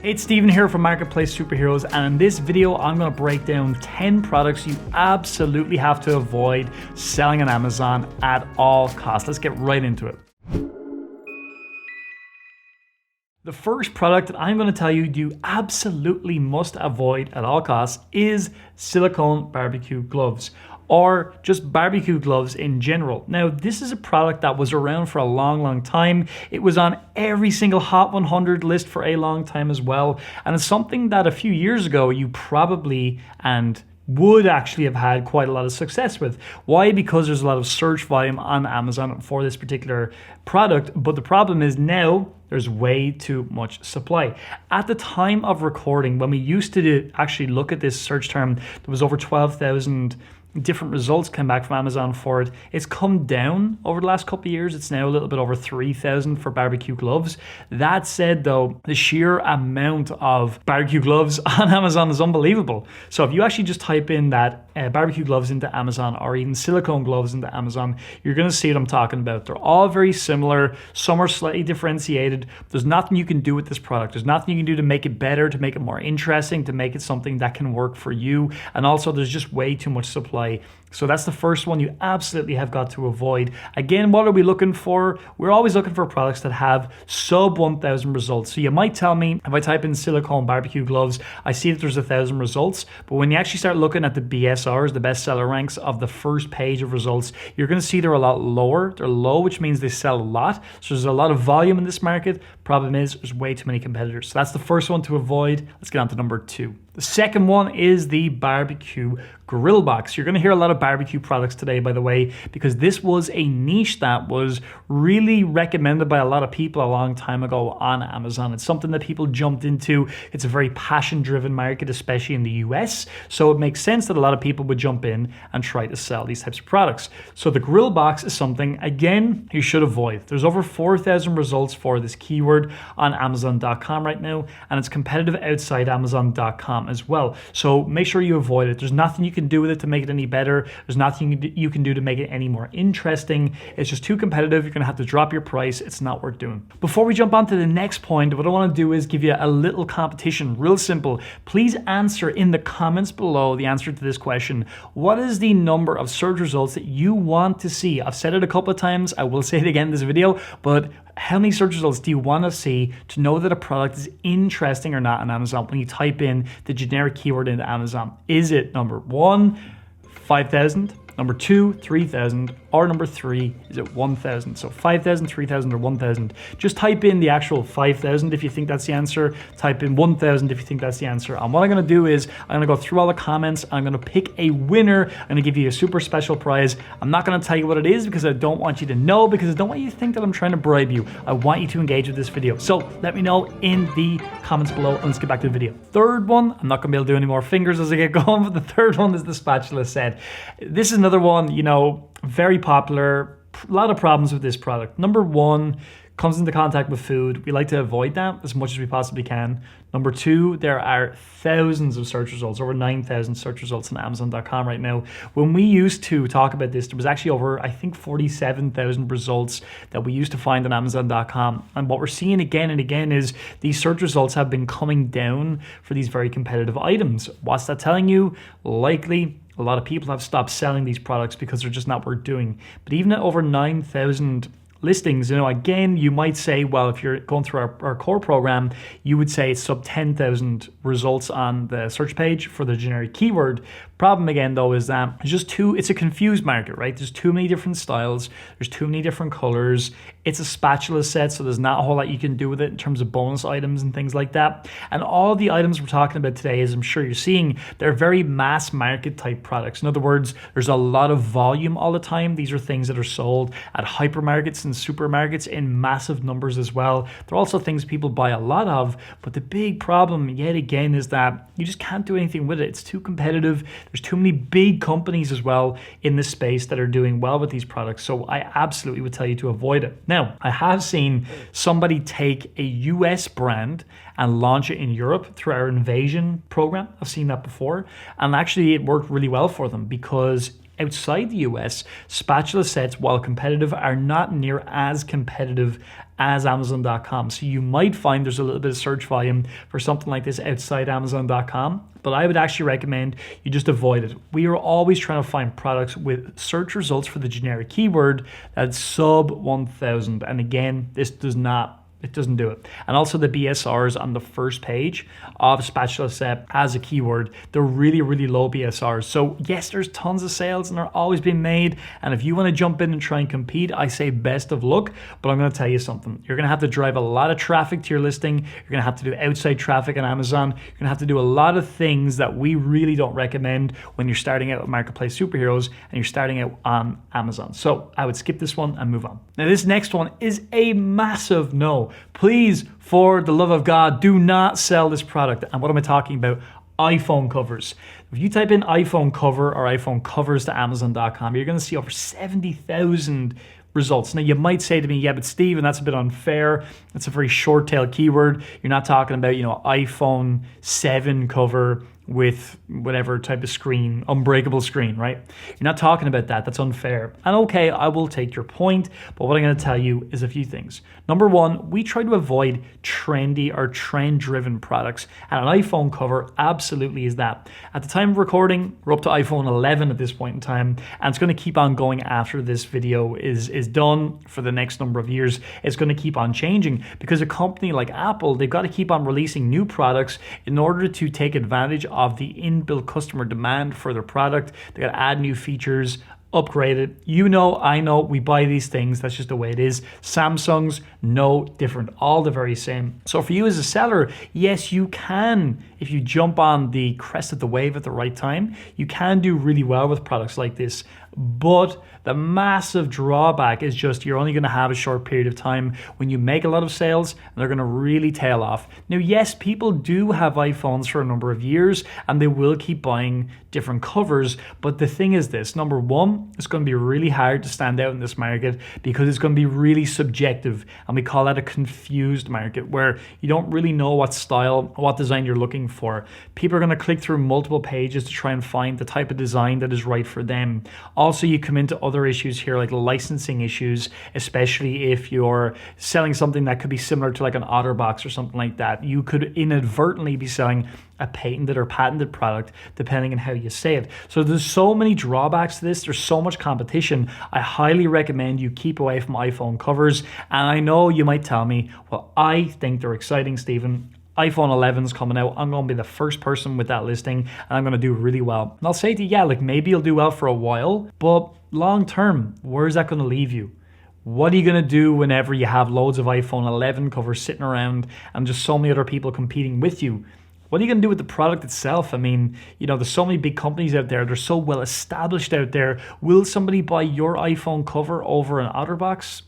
It's Steven here from Marketplace Superheroes, and in this video I'm going to break down 10 products you absolutely have to avoid selling on Amazon at all costs. Let's get right into it. The first product that I'm going to tell you you absolutely must avoid at all costs is silicone barbecue gloves, or just barbecue gloves in general. Now, this is a product that was around for a long time. It was on every single Hot 100 list for a long time as well. And it's something that a few years ago you probably and would actually have had quite a lot of success with. Why? Because there's a lot of search volume on Amazon for this particular product. But the problem is now there's way too much supply. At the time of recording, when we used to actually look at this search term, there was over 12,000 different results came back from Amazon for it. It's come down over the last couple of years. It's now a little bit over 3,000 for barbecue gloves. That said though, the sheer amount of barbecue gloves on Amazon is unbelievable. So if you actually just type in that barbecue gloves into Amazon, or even silicone gloves into Amazon, you're going to see what I'm talking about. They're all very similar. Some are slightly differentiated. There's nothing you can do with this product. There's nothing you can do to make it better, to make it more interesting, to make it something that can work for you. And also there's just way too much supply. So that's the first one you absolutely have got to avoid. Again, what are we looking for? We're always looking for products that have sub 1,000 results. So you might tell me, if I type in silicone barbecue gloves, I see that there's 1,000 results. But when you actually start looking at the BSRs, the bestseller ranks of the first page of results, you're going to see they're a lot lower. They're low, which means they sell a lot. So there's a lot of volume in this market. Problem is, there's way too many competitors. So that's the first one to avoid. Let's get on to number 2. The second one is the barbecue grill box. You're going to hear a lot of barbecue products today, by the way, because this was a niche that was really recommended by a lot of people a long time ago on Amazon. It's something that people jumped into. It's a very passion-driven market, especially in the US. So it makes sense that a lot of people would jump in and try to sell these types of products. So the grill box is something, again, you should avoid. There's over 4,000 results for this keyword on Amazon.com right now, and it's competitive outside Amazon.com as well. So make sure you avoid it. There's nothing you can do with it to make it any better. There's nothing you can do to make it any more interesting. It's just too competitive. You're going to have to drop your price. It's not worth doing. Before we jump on to the next point, what I want to do is give you a little competition, real simple. Please answer in the comments below the answer to this question. What is the number of search results that you want to see? I've said it a couple of times. I will say it again in this video, but how many search results do you want to see to know that a product is interesting or not on Amazon when you type in the generic keyword into Amazon? Is it number 1, 5,000, number 2, 3,000, or number 3, is it 1,000? So 5,000, 3,000, or 1,000. Just type in the actual 5,000 if you think that's the answer. Type in 1,000 if you think that's the answer. And what I'm going to do is I'm going to go through all the comments. I'm going to pick a winner. I'm going to give you a super special prize. I'm not going to tell you what it is because I don't want you to know, because I don't want you to think that I'm trying to bribe you. I want you to engage with this video. So let me know in the comments below, and let's get back to the video. Third one, I'm not going to be able to do any more fingers as I get going, but the third one is the spatula set. This is another one, you know, very popular, a lot of problems with this product. Number 1, comes into contact with food. We like to avoid that as much as we possibly can. Number 2, there are thousands of search results, over 9,000 search results on Amazon.com right now. When we used to talk about this, there was actually over, I think, 47,000 results that we used to find on Amazon.com. And what we're seeing again and again is these search results have been coming down for these very competitive items. What's that telling you? Likely, a lot of people have stopped selling these products because they're just not worth doing. But even at over 9,000 listings, you know, again, you might say, well, if you're going through our core program, you would say it's sub 10,000 results on the search page for the generic keyword. Problem again, though, is that it's a confused market, right? There's too many different styles. There's too many different colors. It's a spatula set, so there's not a whole lot you can do with it in terms of bonus items and things like that. And all the items we're talking about today, as I'm sure you're seeing, they're very mass market type products. In other words, there's a lot of volume all the time. These are things that are sold at hypermarkets and supermarkets in massive numbers as well. They're also things people buy a lot of, but the big problem yet again is that you just can't do anything with it. It's too competitive. There's too many big companies as well in this space that are doing well with these products. So I absolutely would tell you to avoid it. Now, I have seen somebody take a US brand and launch it in Europe through our Invasion program. I've seen that before. And actually it worked really well for them because Outside the US, spatula sets, while competitive, are not near as competitive as Amazon.com. So you might find there's a little bit of search volume for something like this outside Amazon.com, but I would actually recommend you just avoid it. We are always trying to find products with search results for the generic keyword that's sub 1,000. And again, this doesn't do it. And also the BSRs on the first page of spatula set as a keyword, they're really, really low BSRs. So yes, there's tons of sales and they're always being made. And if you want to jump in and try and compete, I say best of luck. But I'm going to tell you something. You're going to have to drive a lot of traffic to your listing. You're going to have to do outside traffic on Amazon. You're going to have to do a lot of things that we really don't recommend when you're starting out with Marketplace Superheroes and you're starting out on Amazon. So I would skip this one and move on. Now this next one is a massive no. Please, for the love of God, do not sell this product. And what am I talking about? iPhone covers. If you type in iPhone cover or iPhone covers to Amazon.com, you're going to see over 70,000 results. Now you might say to me, yeah, but Stephen, that's a bit unfair. That's a very short tail keyword. You're not talking about, iPhone 7 cover with whatever type of screen, unbreakable screen, right? You're not talking about that. That's unfair. And okay, I will take your point, but what I'm going to tell you is a few things. Number one, we try to avoid trendy or trend-driven products, and an iPhone cover absolutely is that. At the time of recording, we're up to iPhone 11 at this point in time, and it's going to keep on going after this video is done for the next number of years. It's going to keep on changing because a company like Apple, they've got to keep on releasing new products in order to take advantage of the inbuilt customer demand for their product. They got to add new features, upgrade it. I know, we buy these things. That's just the way it is. Samsung's no different, all the very same. So for you as a seller, yes, you can, if you jump on the crest of the wave at the right time, you can do really well with products like this. But the massive drawback is just you're only going to have a short period of time when you make a lot of sales and they're going to really tail off. Now, yes, people do have iPhones for a number of years and they will keep buying different covers. But the thing is this, number one, it's going to be really hard to stand out in this market because it's going to be really subjective. And we call that a confused market where you don't really know what style, what design you're looking for. People are going to click through multiple pages to try and find the type of design that is right for them. Also, you come into other issues here like licensing issues, especially if you're selling something that could be similar to like an OtterBox or something like that. You could inadvertently be selling a patented or patented product depending on how you say it. So there's so many drawbacks to this. There's so much competition. I highly recommend you keep away from iPhone covers. And I know you might tell me, well, I think they're exciting, Stephen. iPhone 11's coming out. I'm going to be the first person with that listing and I'm going to do really well. And I'll say to you, yeah, like maybe you'll do well for a while, but long term, where is that going to leave you? What are you going to do whenever you have loads of iPhone 11 covers sitting around and just so many other people competing with you? What are you going to do with the product itself? I mean, there's so many big companies out there. They're so well established out there. Will somebody buy your iPhone cover over an OtterBox?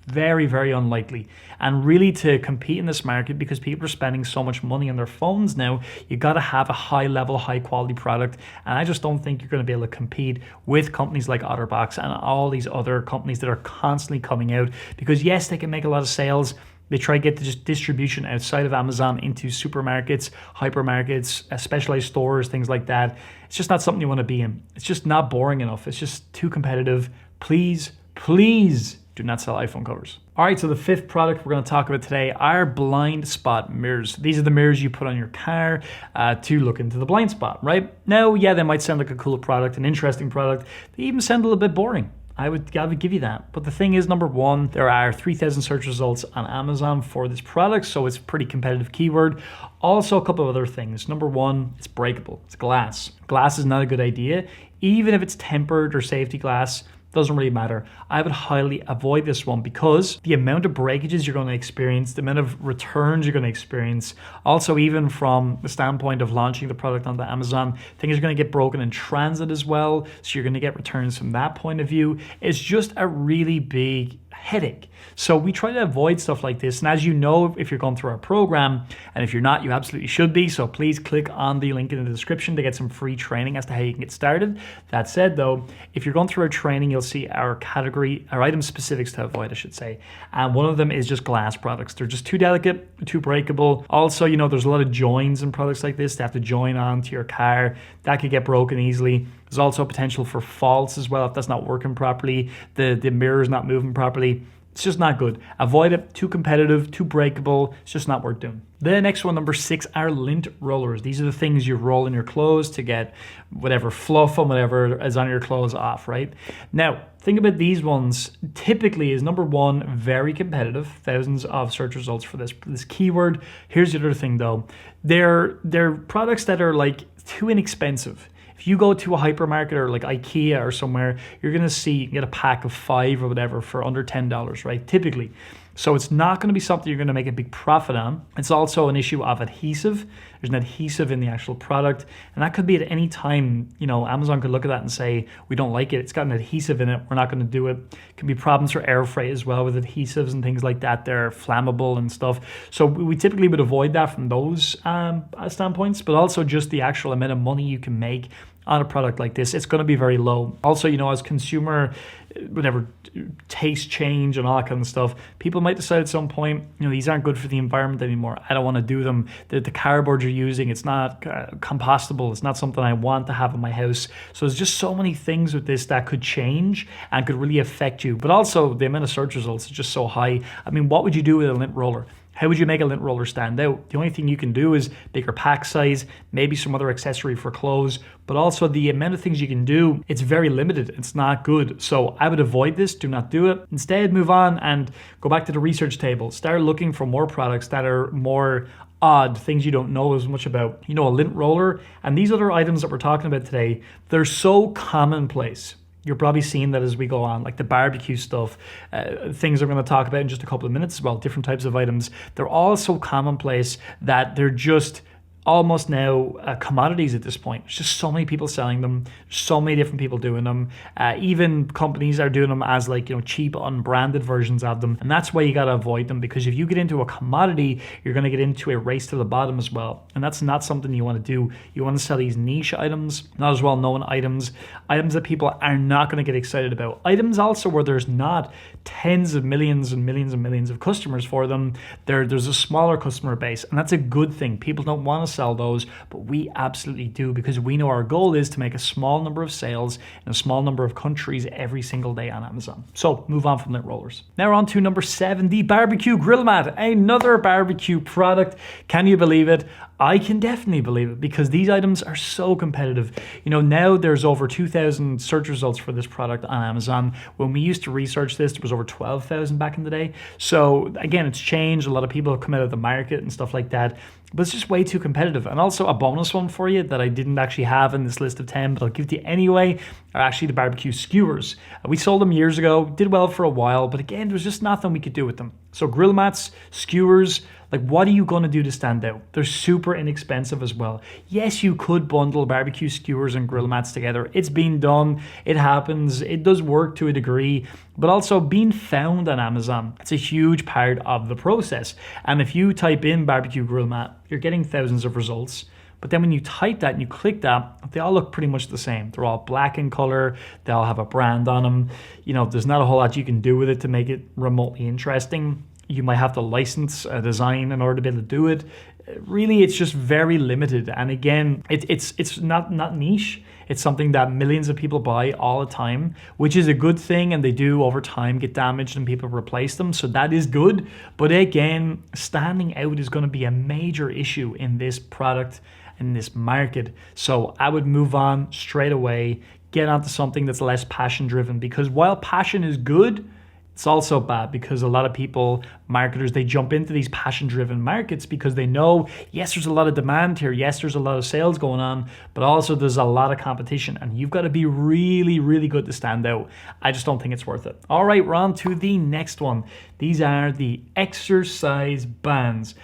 Very, very unlikely. And really to compete in this market, because people are spending so much money on their phones now, you got to have a high level, high quality product. And I just don't think you're going to be able to compete with companies like OtterBox and all these other companies that are constantly coming out. Because yes, they can make a lot of sales. They try to get the distribution outside of Amazon into supermarkets, hypermarkets, specialized stores, things like that. It's just not something you want to be in. It's just not boring enough. It's just too competitive. Please, please do not sell iPhone covers. All right, so the fifth product we're going to talk about today are blind spot mirrors. These are the mirrors you put on your car to look into the blind spot, right? Now, yeah, they might sound like a cool product, an interesting product. They even sound a little bit boring. I would give you that. But the thing is, number one, there are 3,000 search results on Amazon for this product, so it's a pretty competitive keyword. Also, a couple of other things. Number one, it's breakable. It's glass. Glass is not a good idea. Even if it's tempered or safety glass, doesn't really matter. I would highly avoid this one because the amount of breakages you're going to experience, the amount of returns you're going to experience, also even from the standpoint of launching the product onto Amazon, things are going to get broken in transit as well. So you're going to get returns from that point of view. It's just a really big headache. So we try to avoid stuff like this. And as you know, if you're going through our program, and if you're not, you absolutely should be. So please click on the link in the description to get some free training as to how you can get started. That said though, if you're going through our training, you'll see our category, our item specifics to avoid, I should say. And one of them is just glass products. They're just too delicate, too breakable. Also, there's a lot of joins in products like this. They have to join onto your car. That could get broken easily. There's also potential for faults as well if that's not working properly, the mirror's not moving properly. It's just not good. Avoid it. Too competitive, too breakable. It's just not worth doing. The next one, number 6, are lint rollers. These are the things you roll in your clothes to get whatever fluff and whatever is on your clothes off, right? Now, think about these ones. Typically is number 1, very competitive. Thousands of search results for this keyword. Here's the other thing though. They're products that are like too inexpensive. If you go to a hypermarket or like IKEA or somewhere, you're going to see you can get a pack of 5 or whatever for under $10, right? Typically. So it's not going to be something you're going to make a big profit on. It's also an issue of adhesive. There's an adhesive in the actual product. And that could be at any time, Amazon could look at that and say, we don't like it. It's got an adhesive in it. We're not going to do it. It can be problems for air freight as well with adhesives and things like that. They're flammable and stuff. So we typically would avoid that from those standpoints, but also just the actual amount of money you can make on a product like this, it's going to be very low. Also, as consumer, whatever, taste change and all that kind of stuff, people might decide at some point, these aren't good for the environment anymore. I don't want to do them. The cardboard you're using, it's not compostable. It's not something I want to have in my house. So there's just so many things with this that could change and could really affect you. But also the amount of search results is just so high. I mean, what would you do with a lint roller? How would you make a lint roller stand out? The only thing you can do is bigger pack size, maybe some other accessory for clothes, but also the amount of things you can do, it's very limited. It's not good. So I would avoid this. Do not do it. Instead, move on and go back to the research table. Start looking for more products that are more odd, things you don't know as much about. A lint roller and these other items that we're talking about today, they're so commonplace. You're probably seeing that as we go on, like the barbecue stuff, things I'm going to talk about in just a couple of minutes as well, different types of items. They're all so commonplace that they're just almost now commodities at this point. There's just so many people selling them, so many different people doing them. Even companies are doing them as cheap, unbranded versions of them. And that's why you got to avoid them, because if you get into a commodity, you're going to get into a race to the bottom as well. And that's not something you want to do. You want to sell these niche items, not as well known items that people are not going to get excited about. Items also where there's not tens of millions and millions and millions of customers for them. There's a smaller customer base, and that's a good thing. People don't want to sell those, but we absolutely do, because we know our goal is to make a small number of sales in a small number of countries every single day on Amazon. So move on from lint rollers. Now we're on to number 7, the barbecue grill mat, another barbecue product. Can you believe it? I can definitely believe it, because these items are so competitive. Now there's over 2,000 search results for this product on Amazon. When we used to research this, there was over 12,000 back in the day. So again, it's changed. A lot of people have come out of the market and stuff like that, but it's just way too competitive. And also a bonus one for you that I didn't actually have in this list of 10, but I'll give it to you anyway, are actually the barbecue skewers. We sold them years ago, did well for a while, but again, there was just nothing we could do with them. So grill mats, skewers, what are you going to do to stand out? They're super inexpensive as well. Yes, you could bundle barbecue skewers and grill mats together. It's been done. It happens. It does work to a degree, but also being found on Amazon, it's a huge part of the process. And if you type in barbecue grill mat, you're getting thousands of results. But then when you type that and you click that, they all look pretty much the same. They're all black in color. They all have a brand on them. There's not a whole lot you can do with it to make it remotely interesting. You might have to license a design in order to be able to do it. Really, it's just very limited. And again, it's not niche. It's something that millions of people buy all the time, which is a good thing. And they do over time get damaged and people replace them. So that is good. But again, standing out is going to be a major issue in this product, in this market. So I would move on straight away, get onto something that's less passion driven, because while passion is good, it's also bad, because a lot of people, marketers, they jump into these passion-driven markets because they know, yes, there's a lot of demand here. Yes, there's a lot of sales going on, but also there's a lot of competition, and you've got to be really, really good to stand out. I just don't think it's worth it. All right, we're on to the next one. These are the exercise bands.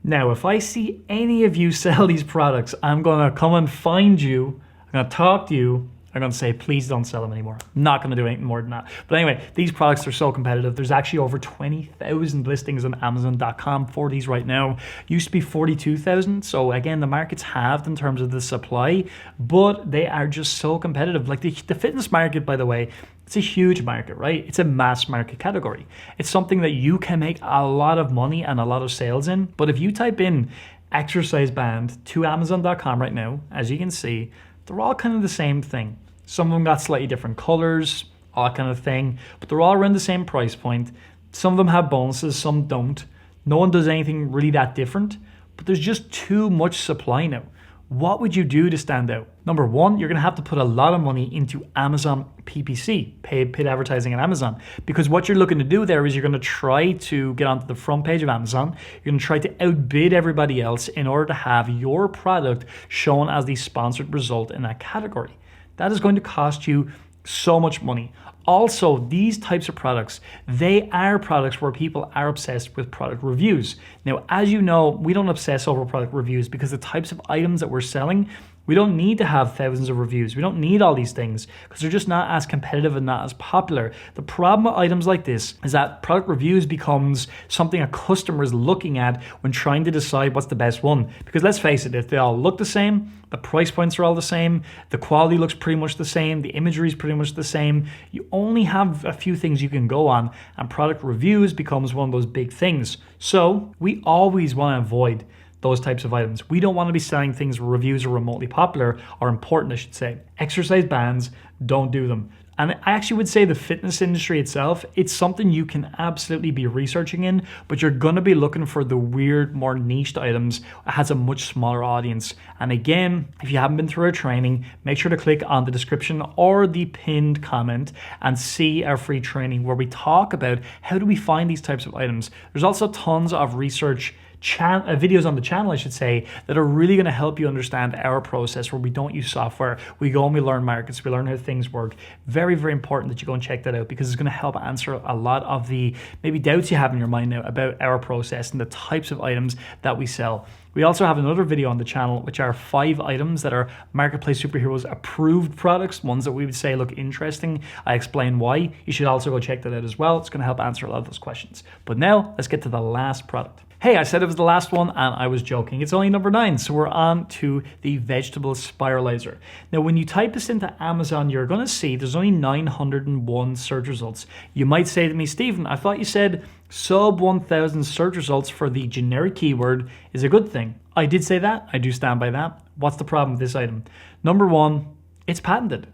Now, if I see any of you sell these products, I'm going to come and find you. I'm going to talk to you. I'm going to say, please don't sell them anymore. I'm not going to do anything more than that. But anyway, these products are so competitive. There's actually over 20,000 listings on Amazon.com for these right now. Used to be 42,000. So again, the market's halved in terms of the supply, but they are just so competitive. Like the fitness market, by the way, it's a huge market, right? It's a mass market category. It's something that you can make a lot of money and a lot of sales in. But if you type in exercise band to Amazon.com right now, as you can see, they're all kind of the same thing. Some of them got slightly different colors, all that kind of thing, but they're all around the same price point. Some of them have bonuses, some don't. No one does anything really that different, but there's just too much supply now. What would you do to stand out? Number one, you're going to have to put a lot of money into Amazon PPC, paid advertising on Amazon, because what you're looking to do there is you're going to try to get onto the front page of Amazon. You're going to try to outbid everybody else in order to have your product shown as the sponsored result in that category. That is going to cost you so much money. Also, these types of products, they are products where people are obsessed with product reviews. Now, as you know, we don't obsess over product reviews because the types of items that we're selling, we don't need to have thousands of reviews. We don't need all these things because they're just not as competitive and not as popular. The problem with items like this is that product reviews becomes something a customer is looking at when trying to decide what's the best one. Because let's face it, if they all look the same, the price points are all the same, the quality looks pretty much the same, the imagery is pretty much the same, you only have a few things you can go on, and product reviews becomes one of those big things. So we always want to avoid those types of items. We don't want to be selling things where reviews are remotely popular or important, I should say. Exercise bands, don't do them. And I actually would say the fitness industry itself, it's something you can absolutely be researching in, but you're going to be looking for the weird, more niched items that has a much smaller audience. And again, if you haven't been through our training, make sure to click on the description or the pinned comment and see our free training where we talk about how do we find these types of items. There's also tons of research videos on the channel, I should say, that are really going to help you understand our process where we don't use software. We go and we learn markets, we learn how things work. Very, very important that you go and check that out because it's going to help answer a lot of the maybe doubts you have in your mind now about our process and the types of items that we sell. We also have another video on the channel, which are 5 items that are Marketplace Superheroes approved products, ones that we would say look interesting. I explain why. You should also go check that out as well. It's going to help answer a lot of those questions. But now let's get to the last product. Hey, I said it was the last one and I was joking. It's only number 9, so we're on to the vegetable spiralizer. Now, when you type this into Amazon, you're going to see there's only 901 search results. You might say to me, Stephen, I thought you said sub 1,000 search results for the generic keyword is a good thing. I did say that. I do stand by that. What's the problem with this item? Number 1, it's patented,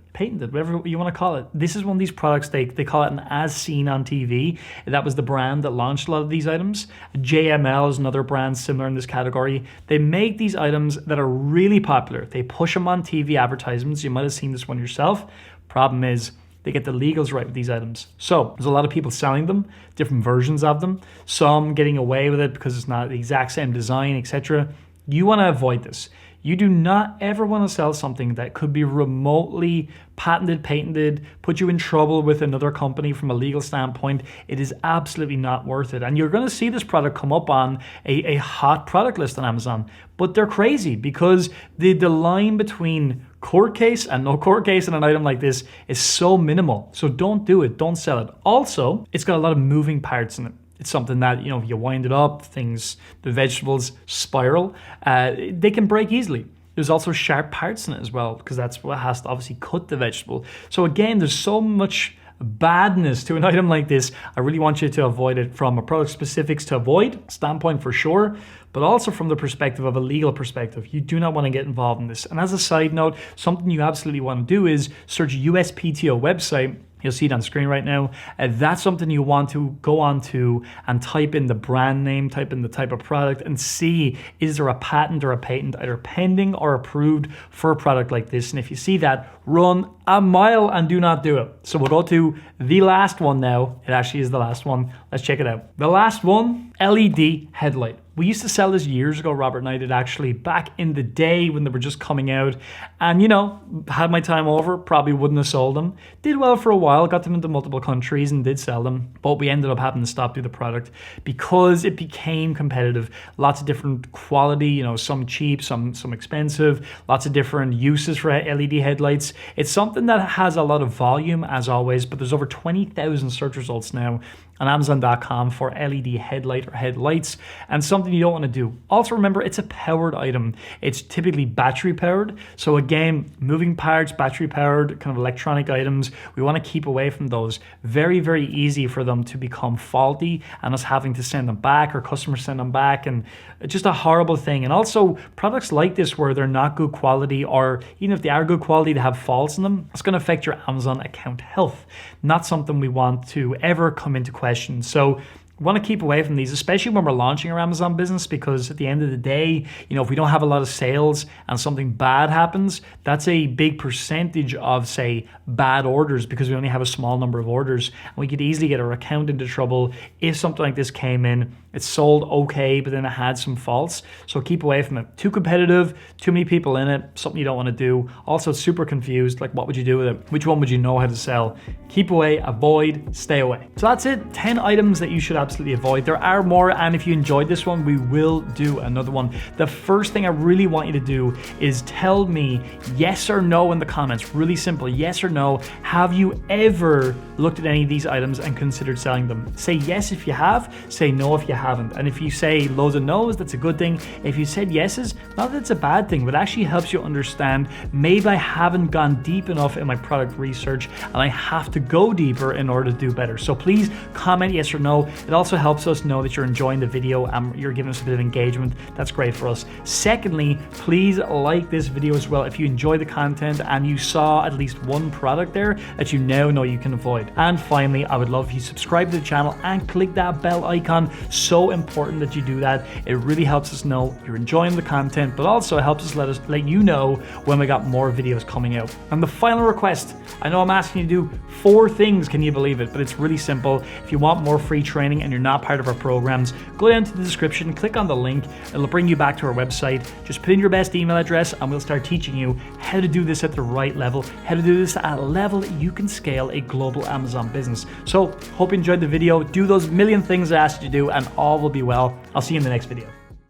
whatever you want to call it. This is one of these products, they call it an as seen on TV. That was the brand that launched a lot of these items. JML is another brand similar in this category. They make these items that are really popular. They push them on TV advertisements. You might have seen this one yourself. Problem is, they get the legals right with these items. So there's a lot of people selling them, different versions of them, some getting away with it because it's not the exact same design, etc. You want to avoid this. You do not ever want to sell something that could be remotely patented, put you in trouble with another company from a legal standpoint. It is absolutely not worth it. And you're going to see this product come up on a hot product list on Amazon. But they're crazy because the line between court case and no court case in an item like this is so minimal. So don't do it. Don't sell it. Also, it's got a lot of moving parts in it. It's something that, if you wind it up, the vegetables spiral, they can break easily. There's also sharp parts in it as well, because that's what has to obviously cut the vegetable. So again, there's so much badness to an item like this. I really want you to avoid it from a product specifics to avoid standpoint for sure, but also from the perspective of a legal perspective. You do not want to get involved in this. And as a side note, something you absolutely want to do is search USPTO website. You'll see it on screen right now. That's something you want to go on to and type in the brand name, type in the type of product and see, is there a patent or a patent either pending or approved for a product like this? And if you see that, run a mile and do not do it. So we'll go to the last one now. It actually is the last one. Let's check it out. The last one, LED headlight. We used to sell this years ago, Robert and I did actually, back in the day when they were just coming out. And had my time over, probably wouldn't have sold them. Did well for a while, got them into multiple countries and did sell them. But we ended up having to stop doing the product because it became competitive. Lots of different quality, some cheap, some expensive, lots of different uses for LED headlights. It's something that has a lot of volume as always, but there's over 20,000 search results now on Amazon.com for LED headlight or headlights, and something you don't want to do. Also remember, it's a powered item. It's typically battery powered. So again, moving parts, battery powered, kind of electronic items, we want to keep away from those. Very, very easy for them to become faulty and us having to send them back, or customers send them back, and just a horrible thing. And also products like this where they're not good quality, or even if they are good quality, they have faults in them, it's going to affect your Amazon account health. Not something we want to ever come into question. So we want to keep away from these, especially when we're launching our Amazon business, because at the end of the day, if we don't have a lot of sales and something bad happens, that's a big percentage of, say, bad orders, because we only have a small number of orders. And we could easily get our account into trouble if something like this came in. It's sold okay, but then it had some faults. So keep away from it. Too competitive, too many people in it, something you don't want to do. Also super confused, like what would you do with it? Which one would you know how to sell? Keep away, avoid, stay away. So that's it, 10 items that you should absolutely avoid. There are more, and if you enjoyed this one, we will do another one. The first thing I really want you to do is tell me yes or no in the comments. Really simple, yes or no. Have you ever looked at any of these items and considered selling them? Say yes if you have, say no if you haven't. And if you say loads of no's, that's a good thing. If you said yeses, not that it's a bad thing, but it actually helps you understand maybe I haven't gone deep enough in my product research and I have to go deeper in order to do better. So please comment yes or no. It also helps us know that you're enjoying the video and you're giving us a bit of engagement. That's great for us. Secondly, please like this video as well if you enjoy the content and you saw at least one product there that you now know you can avoid. And finally, I would love if you subscribe to the channel and click that bell icon. So important that you do that. It really helps us know you're enjoying the content, but also helps us let you know when we got more videos coming out. And the final request, I know I'm asking you to do 4 things, can you believe it? But it's really simple. If you want more free training and you're not part of our programs, go down to the description, click on the link, it'll bring you back to our website. Just put in your best email address and we'll start teaching you how to do this at the right level, how to do this at a level that you can scale a global Amazon business. So hope you enjoyed the video. Do those million things I asked you to do and all will be well. I'll see you in the next video.